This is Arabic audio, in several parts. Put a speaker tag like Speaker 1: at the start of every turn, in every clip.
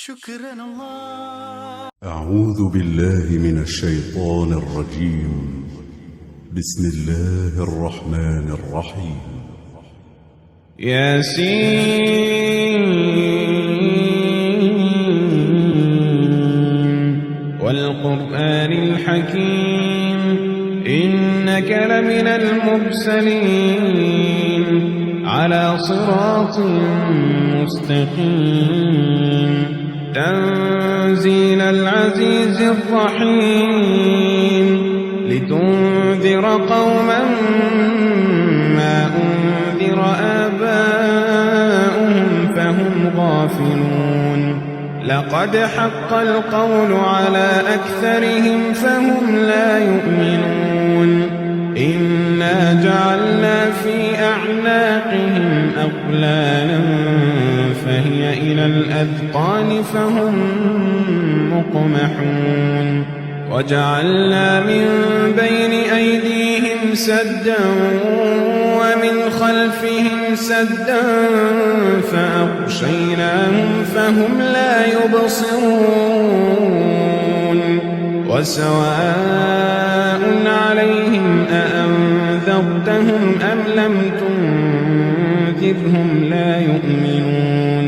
Speaker 1: شكرا الله.
Speaker 2: أعوذ بالله من الشيطان الرجيم. بسم الله الرحمن الرحيم.
Speaker 3: ياسين والقرآن الحكيم إنك لمن المرسلين على صراط مستقيم تنزيل العزيز الرحيم لتنذر قوما ما أنذر آباؤهم فهم غافلون لقد حق القول على أكثرهم فهم لا يؤمنون إنا جعلنا في أعناقهم أغلالا فهي إلى الأذقان فهم مقمحون وجعلنا من بين أيديهم سدا ومن خلفهم سدا فأغشيناهم فهم لا يبصرون وسواء عليهم أأنذرتهم أم لم تنذرهم لا يؤمنون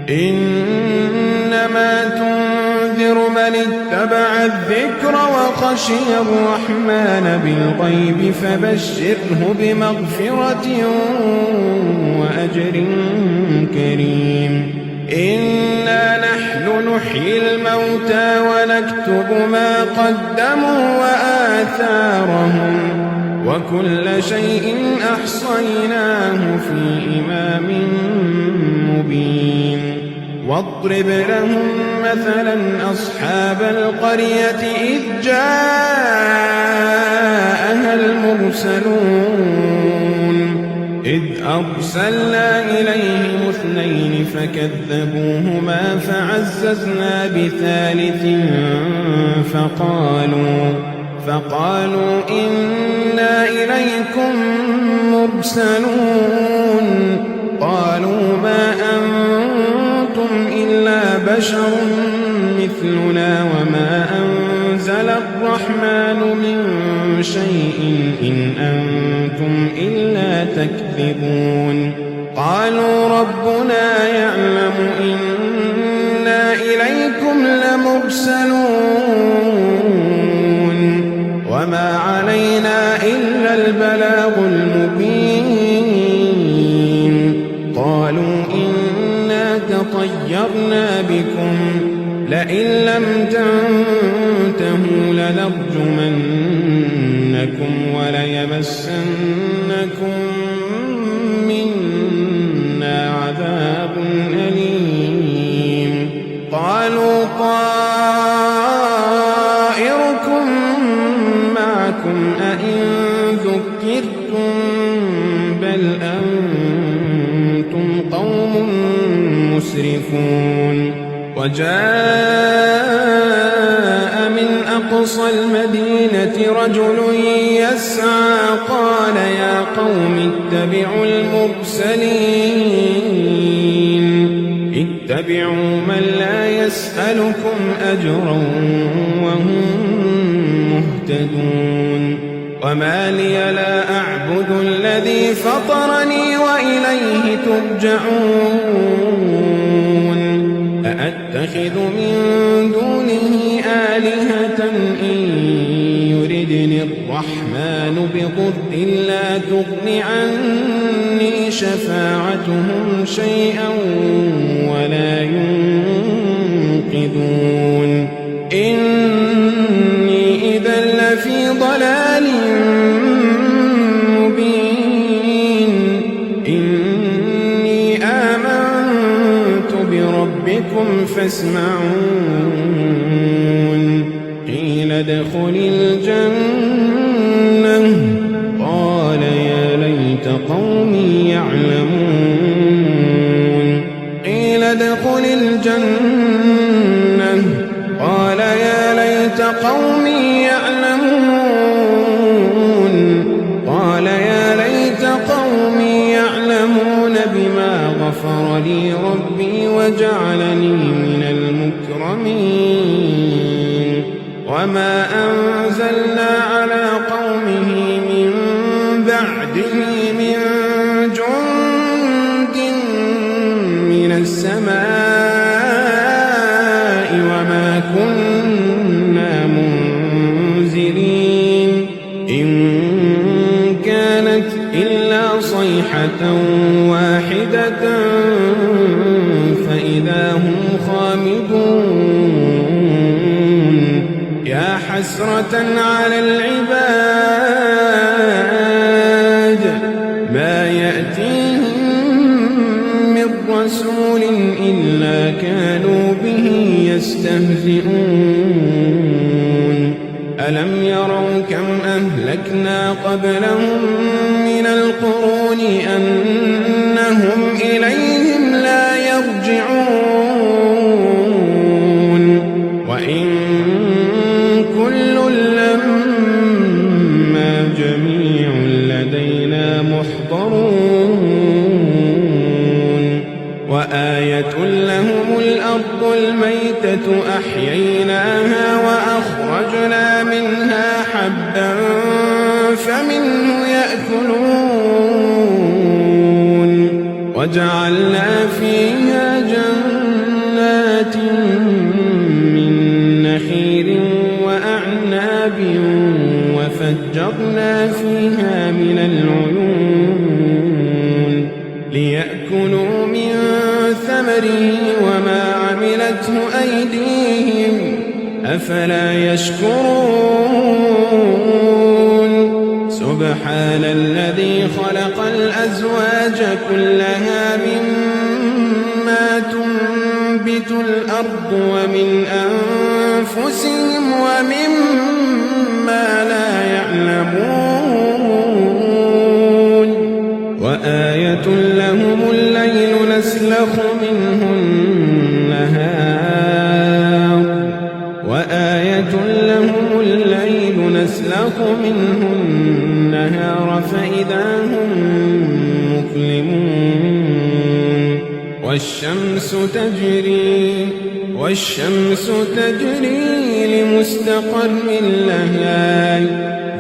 Speaker 3: إنما تنذر من اتبع الذكر وخشي الرحمن بالغيب فبشره بمغفرة وأجر كريم إنا نحن نحيي الموتى ونكتب ما قدموا وآثارهم وكل شيء أحصيناه في إمام مبين واضرب لهم مثلا أصحاب القرية إذ جاءها المرسلون إذ أرسلنا إليهم اثنين فكذبوهما فعززنا بثالث فقالوا إنا إليكم مرسلون قالوا ما أنتم إلا بشر مثلنا وما أنزل الرحمن من شيء إن أنتم إلا تكذبون قالوا ربنا يعلم إنا إليكم لمرسلون وما علينا إلا البلاغ المبين قالوا إنا تطيرنا بكم لئن لم تنتهوا لنرجمنكم وليمسنكم منا عذاب أليم قالوا طائركم معكم أئن ذكرتم بل أنتم قوم مسرفون وجاء من أقصى المدينة رجل يسعى قال يا قوم اتبعوا اتبعوا من لا يسألكم أجرا وهم مهتدون وما لي لا أعبد الذي فطرني وإليه ترجعون أأتخذ من دونه آلهة إن يردني الرحمن بضر لا تغن عني شفاعتهم شيئا ولا ينقذون إني إذا لفي ضلال مبين إني آمنت بربكم فاسمعون قيل ادخل الجنة قال يا ليت قومي يعلمون قيل ادخل الجنة قال يا ليت قومي يعلمون قال يا ليت قومي يعلمون بما غفر لي ربي وجعلني من المؤمنين مؤمنين وما أنزلنا على قومه من بعده من جند من السماء وما كنا منزلين إن كانت إلا صيحة واحدة فإذا هم خامدون يا حسرة على العباد ما يأتيهم من رسول إلا كانوا به يستهزئون ألم يروا كم أهلكنا قبلهم من القرون أنهم إليهم لا يرجعون وإن كل لما جميع لدينا محضرون وآية لهم الأرض الميتة أحييناها وأخرجنا منها حبا فمنه يأكلون وجعلنا فيها جنات من نخيل وأعناب وفجرنا فيها من العيون ليأكلوا من ثمره وما عملته أيديهم أفلا يشكرون سبحان الذي خلق الأزواج كلها مما تنبت الأرض ومن أنفسهم ومما لا يعلمون وآية لهم الليل نسلخ منه النهار وآية لهم الليل نسلخ منه النهار فإذا هم مظلمون والشمس تجري لمستقر لها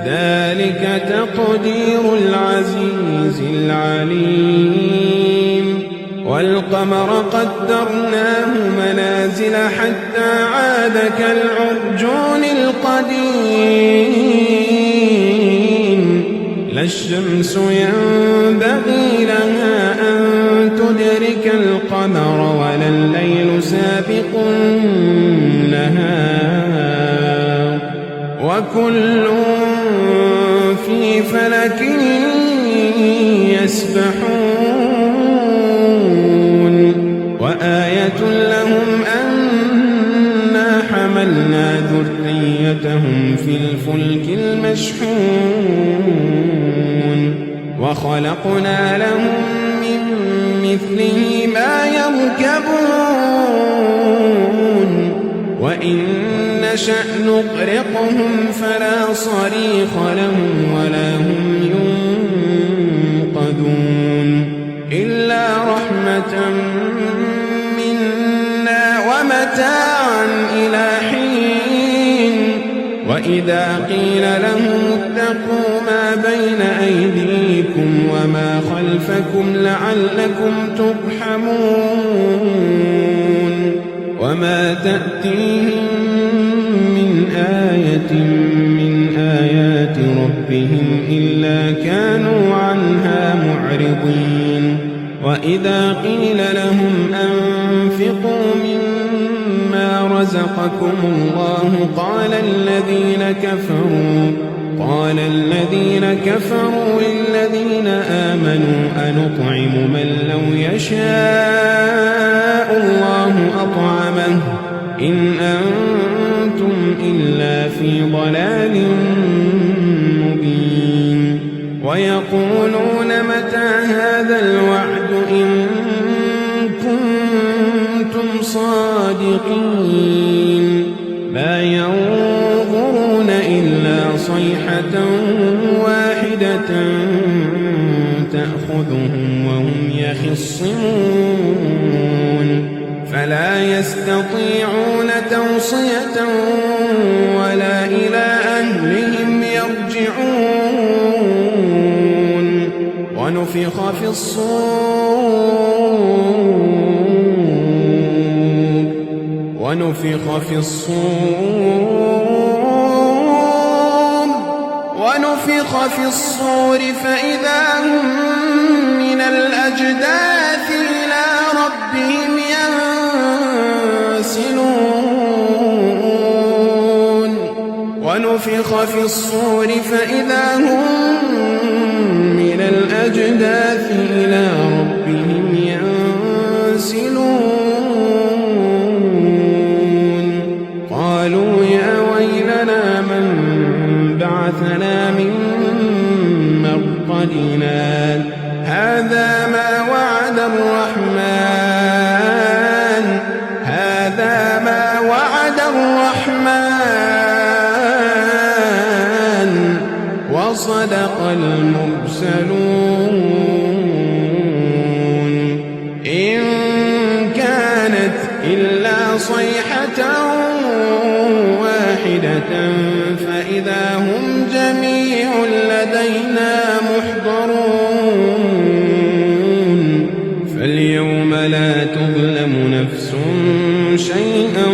Speaker 3: ذلك تقدير العزيز العليم والقمر قدرناه منازل حتى عاد كالعرجون القديم لا الشمس ينبغي لها أن تدرك القمر ولا الليل سابق النهار وكل في فلك يسبحون وآية لهم أنا حملنا ذريتهم في الفلك المشحون وخلقنا لهم من مثله ما يركبون وإن نشأ نغرقهم فلا صريخ لهم ولا هم ينقذون إلا رحمة منا ومتاعا إلى حين وإذا قيل لهم اتقوا ما بين أيديكم وما خلفكم لعلكم ترحمون وما تأتيهم من آية من آيات ربهم إلا كانوا عنها معرضين وإذا قيل لهم أنفقوا مما رزقكم الله قال الذين كفروا للذين آمنوا أنطعم من لو يشاء الله أطعمه إن أنتم إلا في ضلال مبين ويقولون متى هذا الوعد إن كنتم صادقين ما ينظرون إلا صيحة واحدة تأخذهم وهم يخصمون فلا يستطيعون توصية ولا إلى أهلهم يرجعون ونفخ في الصور فإذا هم من الأجداث إلى ربهم ينسلون ونفخ في الصور فإذا هم من الأجداث إلى ربهم ينسلون قالوا يا ويلنا من بعثنا من مرقدنا هذا ما وعد الرحمن وصدق المرسلون إن كانت إلا صيحة واحدة فإذا هم جميع لدينا محضرون فاليوم لا تظلم نفس شيئا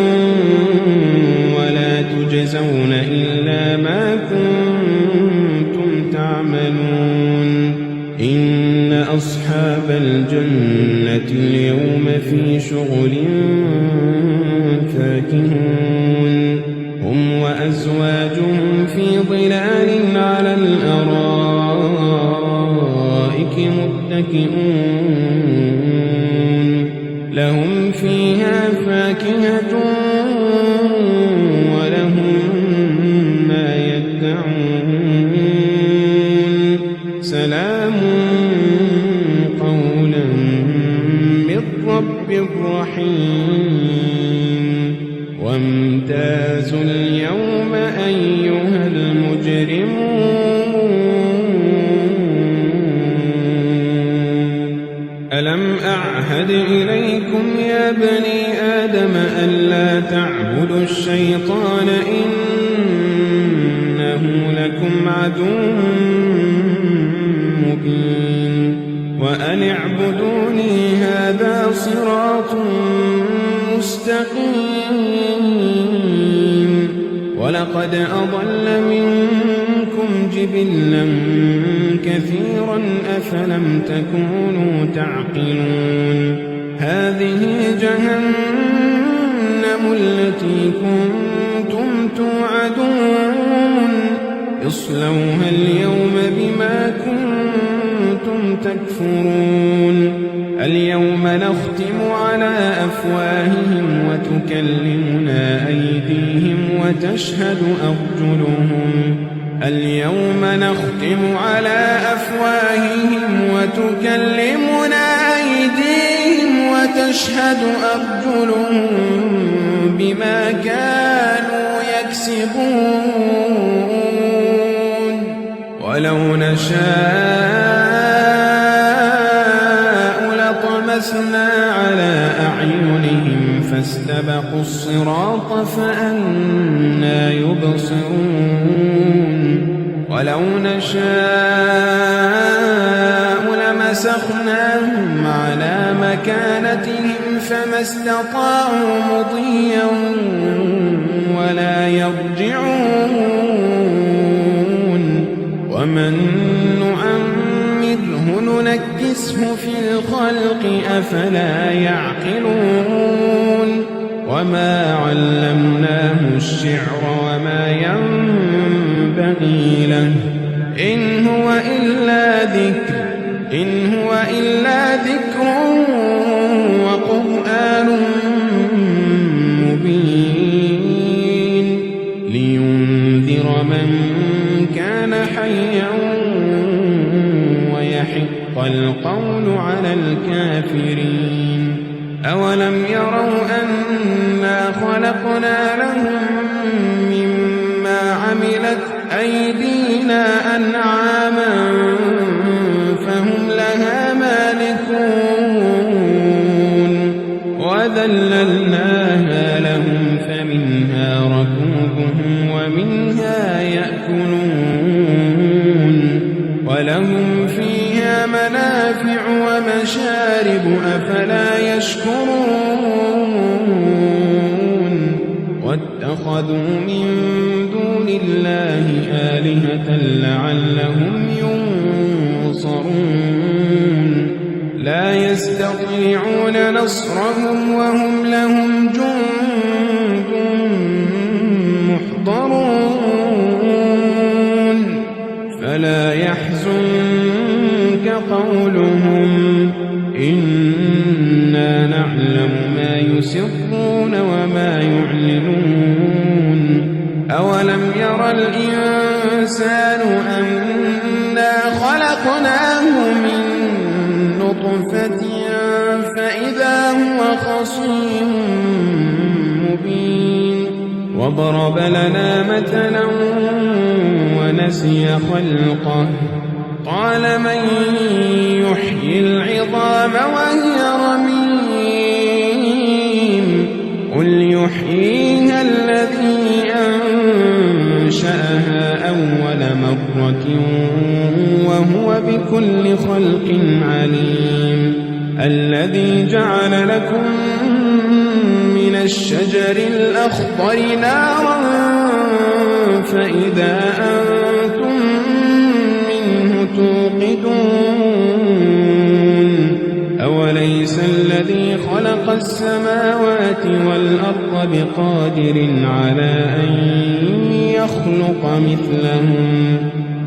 Speaker 3: ولا تجزون إلا ما كنتم تعملون إن أصحاب الجنة اليوم في شغل فاكهون هم وأزواجهم في ظلال على الأرائك متكئون لهم فيها فاكهة ولهم ما يدعون سلام قولا من رب رحيم وامتازوا اليوم أيها المجرمون ألم أعهد إليكم يا بني آدم ألا تعبدوا الشيطان إنه لكم عدو مبين وأن اعبدوني هذا صراط مستقيم ولقد أضل منكم جبلا كثيرا أفلم تكونوا تعقلون هذه جهنم التي كنتم توعدون اصلوها اليوم بما كنتم تكفرون اليوم نختم على أفواههم وتكلمنا أيديهم وتشهد أرجلهم اليوم نختم على أفواههم وتكلمنا أيديهم وتشهد أرجلهم بما كانوا يكسبون ولو نشاء لطمسنا على أعينهم فاستبقوا الصراط فأنى يبصرون ولو نشاء لمسخناهم على مكانتهم فما استطاعوا مضيا ولا يرجعون ومن نعمره ننكسه في الخلق أفلا يعقلون وما علمناه الشعر وما ينبغي له إن هو إلا ذكر وقرآن مبين لينذر من كان حيا ويحق القول على الكافرين أولم يروا أنا خلقنا لهم مما عملت أيدينا أنعاما فهم لها مالكون وذللناهم فمنها ركوبهم ومنها يأكلون ولهم فيها منافع ومشارب أفلا يشكرون واتخذوا من دون الله آلهة لعلهم ينصرون لا يستطيعون نصرهم وهم لهم جند محضرون فلا يحزنك قولهم إنا نعلم ما يسرون وما يعلنون أولم ير الإنسان أنا خلقناه من نطفة فإذا هو خصيم مبين وضرب لنا مثلا ونسي خلقه قال من يحيي العظام وهي رميم قل يحييها الذي أنشأها أول مرة وهو بكل خلق عليم الذي جعل لكم من الشجر الأخضر نارا فإذا أنتم منه توقدون أوليس الذي خلق السماوات والأرض بقادر على أن يخلق مثلهم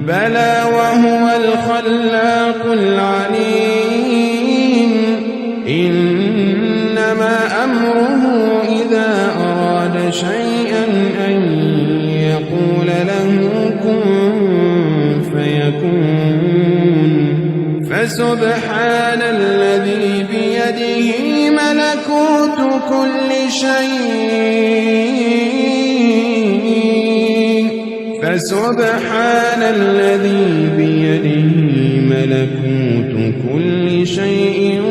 Speaker 3: بلى وهو الخلاق العليم إنما أمره إذا أراد شيئا أن يقول له كن فيكون فسبحان الذي بيده ملكوت كل شيء فسبحان الذي بيده ملكوت كل شيء